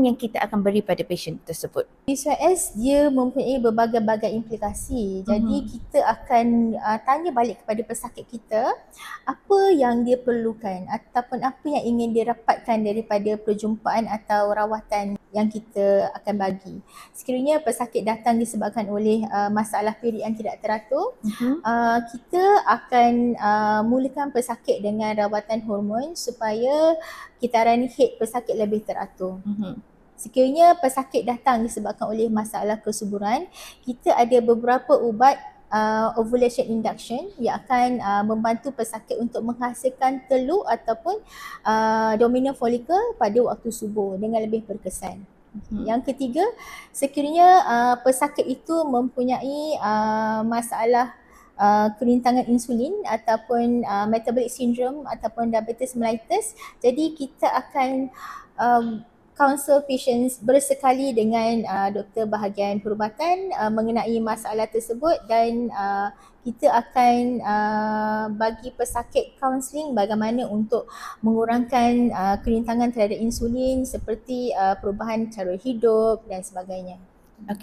penyembuhan yang kita akan beri pada pasien tersebut. PCOS dia mempunyai berbagai-bagai implikasi. Jadi kita akan tanya balik kepada pesakit kita apa yang dia perlukan ataupun apa yang ingin dia dapatkan daripada perjumpaan atau rawatan yang kita akan bagi. Sekiranya pesakit datang disebabkan oleh masalah period yang tidak teratur, kita akan mulakan pesakit dengan rawatan hormon supaya kitaran head pesakit lebih teratur. Sekiranya pesakit datang disebabkan oleh masalah kesuburan, kita ada beberapa ubat ovulation induction yang akan membantu pesakit untuk menghasilkan telur ataupun dominant follicle pada waktu subuh dengan lebih berkesan. Yang ketiga, sekiranya pesakit itu mempunyai masalah kerintangan insulin ataupun metabolic syndrome ataupun diabetes mellitus, jadi kita akan counsel patients bersekali dengan doktor bahagian perubatan mengenai masalah tersebut dan kita akan bagi pesakit counselling bagaimana untuk mengurangkan kerintangan terhadap insulin seperti perubahan cara hidup dan sebagainya. Okey.